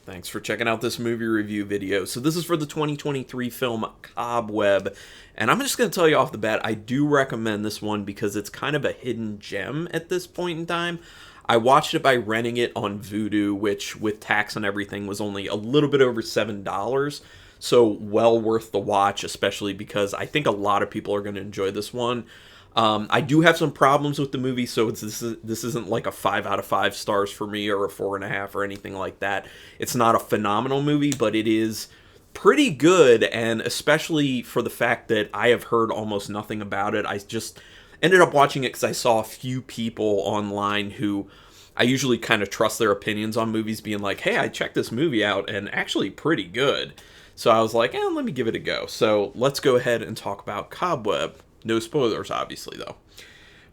Thanks for checking out this movie review video. So this is for the 2023 film Cobweb, and I'm just going to tell you off the bat, I do recommend this one because it's kind of a hidden gem at this point in time. I watched it by renting it on Vudu, which with tax and everything was only a little bit over $7. So well worth the watch, especially because I think a lot of people are going to enjoy this one. I do have some problems with the movie, so this isn't like a 5 out of 5 stars for me or a 4.5 or anything like that. It's not a phenomenal movie, but it is pretty good, and especially for the fact that I have heard almost nothing about it. I just ended up watching it because I saw a few people online who I usually kind of trust their opinions on movies being like, hey, I checked this movie out and actually pretty good. So I was like, let me give it a go. So let's go ahead and talk about Cobweb. No spoilers, obviously, though.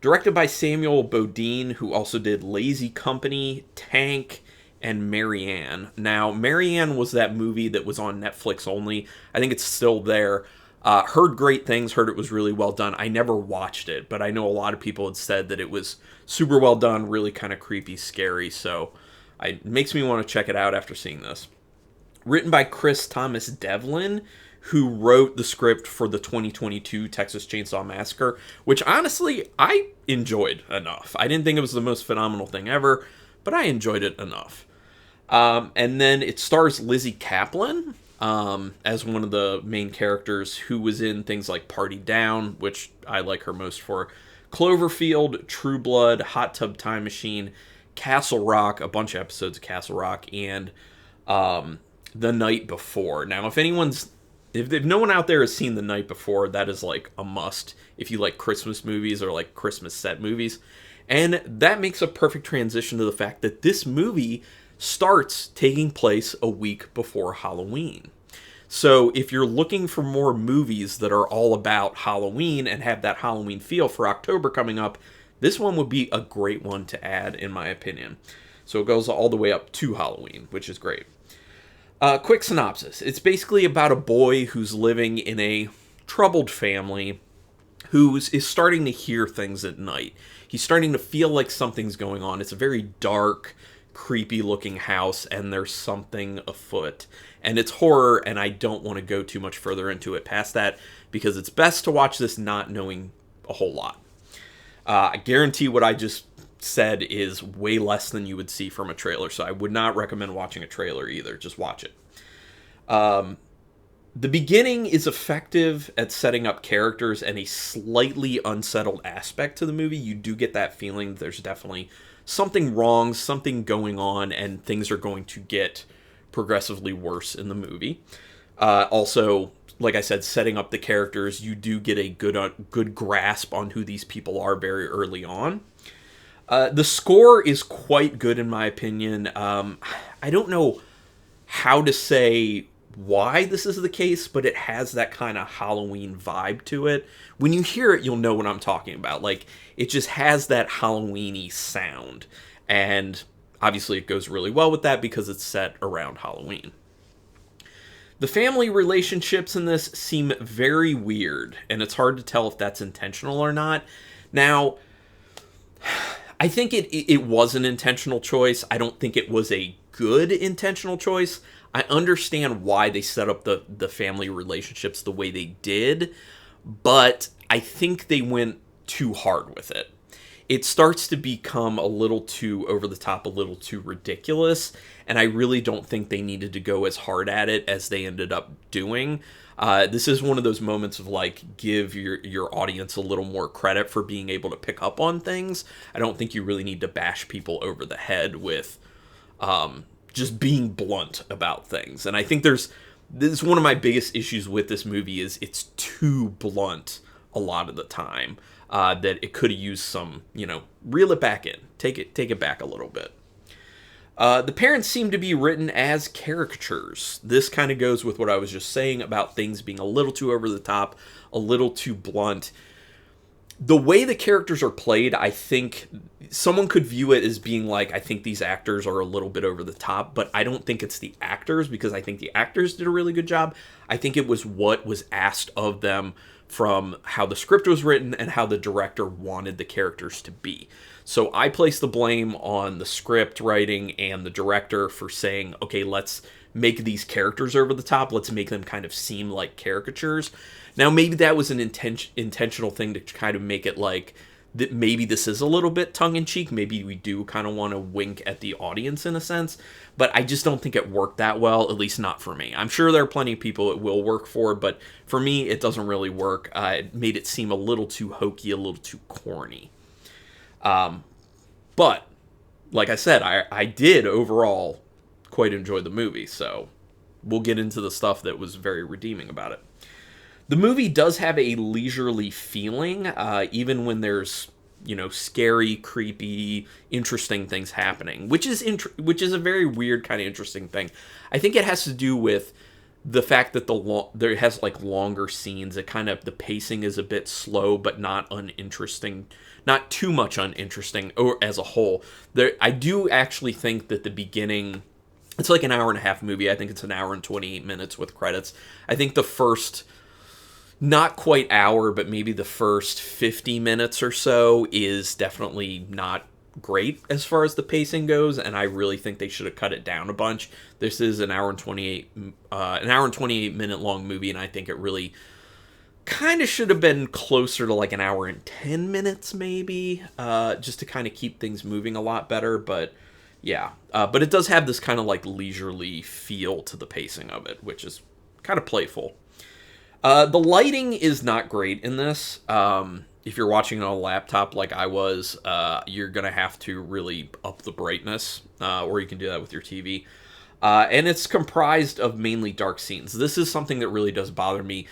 Directed by Samuel Bodin, who also did Lazy Company, Tank, and Marianne. Now, Marianne was that movie that was on Netflix only. I think it's still there. Heard great things, heard it was really well done. I never watched it, but I know a lot of people had said that it was super well done, really kind of creepy, scary, so it makes me want to check it out after seeing this. Written by Chris Thomas Devlin, who wrote the script for the 2022 Texas Chainsaw Massacre, which honestly, I enjoyed enough. I didn't think it was the most phenomenal thing ever, but I enjoyed it enough. And then it stars Lizzie Kaplan as one of the main characters, who was in things like Party Down, which I like her most for, Cloverfield, True Blood, Hot Tub Time Machine, Castle Rock, a bunch of episodes of Castle Rock, and The Night Before. Now, if no one out there has seen The Night Before, that is like a must if you like Christmas movies or like Christmas set movies. And that makes a perfect transition to the fact that this movie starts taking place a week before Halloween. So if you're looking for more movies that are all about Halloween and have that Halloween feel for October coming up, this one would be a great one to add, in my opinion. So it goes all the way up to Halloween, which is great. Quick synopsis. It's basically about a boy who's living in a troubled family who is starting to hear things at night. He's starting to feel like something's going on. It's a very dark, creepy-looking house, and there's something afoot. And it's horror, and I don't want to go too much further into it past that, because it's best to watch this not knowing a whole lot. I guarantee what I just said is way less than you would see from a trailer, so I would not recommend watching a trailer either. Just watch it. The beginning is effective at setting up characters and a slightly unsettled aspect to the movie. You do get that feeling that there's definitely something wrong, something going on, and things are going to get progressively worse in the movie. Also, like I said, setting up the characters, you do get a good grasp on who these people are very early on. The score is quite good, in my opinion. I don't know how to say why this is the case, but it has that kind of Halloween vibe to it. When you hear it, you'll know what I'm talking about. Like, it just has that Halloween-y sound. And obviously it goes really well with that because it's set around Halloween. The family relationships in this seem very weird, and it's hard to tell if that's intentional or not. Now, I think it was an intentional choice. I don't think it was a good intentional choice. I understand why they set up the family relationships the way they did, but I think they went too hard with it. It starts to become a little too over the top, a little too ridiculous, and I really don't think they needed to go as hard at it as they ended up doing. This is one of those moments of, like, give your audience a little more credit for being able to pick up on things. I don't think you really need to bash people over the head with just being blunt about things. And I think this is one of my biggest issues with this movie is it's too blunt a lot of the time. That it could have used some, reel it back in. Take it back a little bit. The parents seem to be written as caricatures. This kind of goes with what I was just saying about things being a little too over the top, a little too blunt. The way the characters are played, I think someone could view it as being like, I think these actors are a little bit over the top, but I don't think it's the actors, because I think the actors did a really good job. I think it was what was asked of them from how the script was written and how the director wanted the characters to be. So I place the blame on the script writing and the director for saying, okay, let's make these characters over the top. Let's make them kind of seem like caricatures. Now, maybe that was an intentional thing to kind of make it like that maybe this is a little bit tongue-in-cheek. Maybe we do kind of want to wink at the audience in a sense, but I just don't think it worked that well, at least not for me. I'm sure there are plenty of people it will work for, but for me, it doesn't really work. It made it seem a little too hokey, a little too corny. But, like I said, I did overall quite enjoy the movie, so we'll get into the stuff that was very redeeming about it. The movie does have a leisurely feeling, even when there's, scary, creepy, interesting things happening, which is a very weird kind of interesting thing. I think it has to do with the fact that there has like longer scenes. The pacing is a bit slow, but not uninteresting, not too much uninteresting, or as a whole. I do actually think that the beginning, it's like an hour and a half movie. I think it's an hour and 28 minutes with credits. I think the first, not quite hour, but maybe the first 50 minutes or so is definitely not great as far as the pacing goes, and I really think they should have cut it down a bunch. This is an hour and 28 minute long movie, and I think it really kind of should have been closer to like an hour and 10 minutes maybe, just to kind of keep things moving a lot better. But yeah, but it does have this kind of like leisurely feel to the pacing of it, which is kind of playful. The lighting is not great in this. If you're watching it on a laptop like I was, you're going to have to really up the brightness, or you can do that with your TV. And it's comprised of mainly dark scenes. This is something that really does bother me.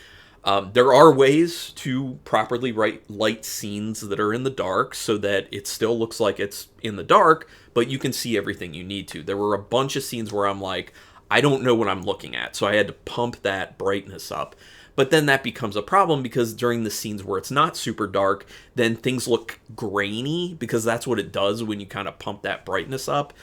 There are ways to properly light scenes that are in the dark so that it still looks like it's in the dark, but you can see everything you need to. There were a bunch of scenes where I'm like, I don't know what I'm looking at, so I had to pump that brightness up. But then that becomes a problem because during the scenes where it's not super dark, then things look grainy because that's what it does when you kind of pump that brightness up.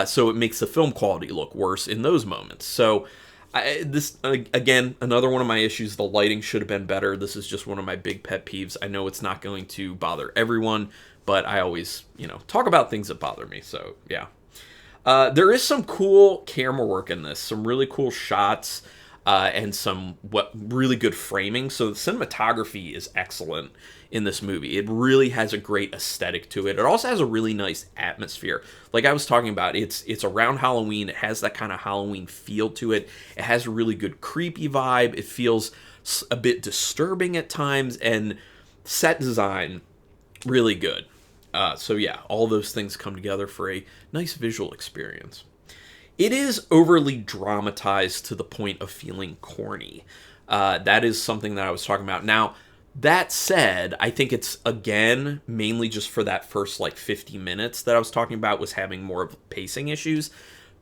So it makes the film quality look worse in those moments. So this, again, another one of my issues, the lighting should have been better. This is just one of my big pet peeves. I know it's not going to bother everyone, but I always, talk about things that bother me. So, yeah. There is some cool camera work in this, some really cool shots. And some really good framing. So the cinematography is excellent in this movie. It really has a great aesthetic to it. It also has a really nice atmosphere. Like I was talking about, it's around Halloween. It has that kind of Halloween feel to it. It has a really good creepy vibe. It feels a bit disturbing at times, and set design really good. So yeah, all those things come together for a nice visual experience. It is overly dramatized to the point of feeling corny. That is something that I was talking about. Now, that said, I think it's, again, mainly just for that first, 50 minutes that I was talking about was having more of pacing issues.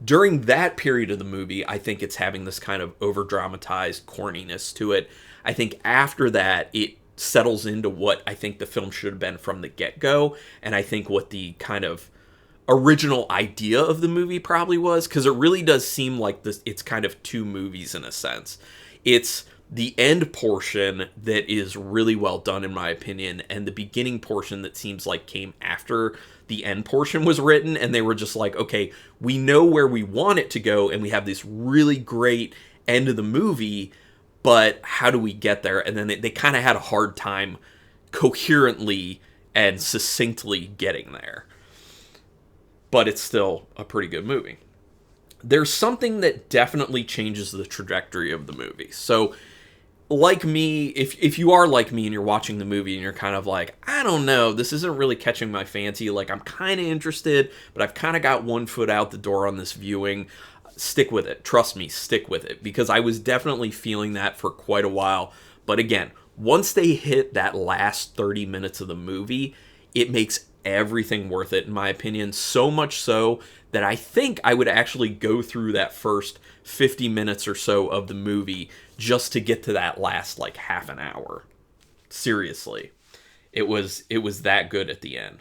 During that period of the movie, I think it's having this kind of over-dramatized corniness to it. I think after that, it settles into what I think the film should have been from the get-go, and I think what the kind of original idea of the movie probably was, because it really does seem like this, it's kind of two movies in a sense. It's the end portion that is really well done in my opinion, and the beginning portion that seems like came after the end portion was written, and they were just like, okay, we know where we want it to go, and we have this really great end of the movie, but how do we get there? And then they kind of had a hard time coherently and succinctly getting there. But it's still a pretty good movie. There's something that definitely changes the trajectory of the movie. So, like me, if you are like me and you're watching the movie and you're kind of like, I don't know, this isn't really catching my fancy, like I'm kind of interested, but I've kind of got one foot out the door on this viewing, stick with it. Trust me, stick with it. Because I was definitely feeling that for quite a while. But again, once they hit that last 30 minutes of the movie, it makes everything worth it, in my opinion, so much so that I think I would actually go through that first 50 minutes or so of the movie just to get to that last half an hour. Seriously. It was that good at the end.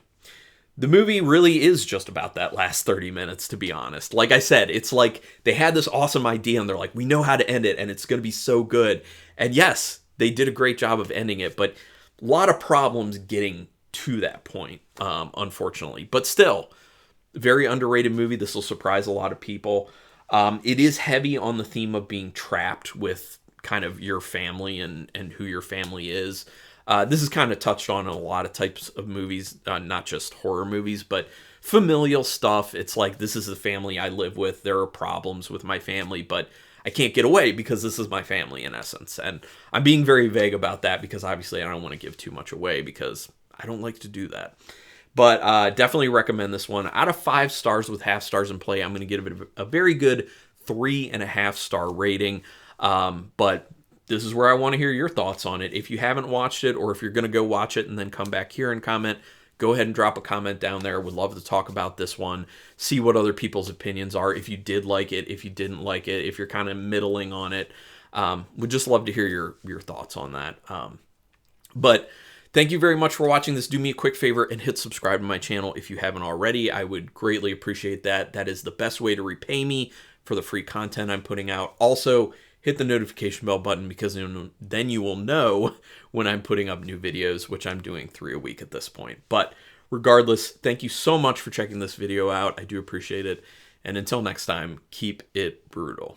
The movie really is just about that last 30 minutes, to be honest. Like I said, it's like they had this awesome idea and they're like, we know how to end it and it's going to be so good. And yes, they did a great job of ending it, but a lot of problems getting to that point, unfortunately. But still, very underrated movie. This will surprise a lot of people. It is heavy on the theme of being trapped with kind of your family and who your family is. This is kind of touched on in a lot of types of movies, not just horror movies, but familial stuff. It's like, this is the family I live with. There are problems with my family, but I can't get away because this is my family in essence. And I'm being very vague about that because obviously I don't want to give too much away because I don't like to do that. But definitely recommend this one. Out of 5 stars with half stars in play, I'm going to give it a very good 3.5-star rating. But this is where I want to hear your thoughts on it. If you haven't watched it, or if you're going to go watch it and then come back here and comment, go ahead and drop a comment down there. Would love to talk about this one, see what other people's opinions are, if you did like it, if you didn't like it, if you're kind of middling on it. Would just love to hear your thoughts on that. But thank you very much for watching this. Do me a quick favor and hit subscribe to my channel if you haven't already. I would greatly appreciate that. That is the best way to repay me for the free content I'm putting out. Also, hit the notification bell button because then you will know when I'm putting up new videos, which I'm doing 3 a week at this point. But regardless, thank you so much for checking this video out. I do appreciate it. And until next time, keep it brutal.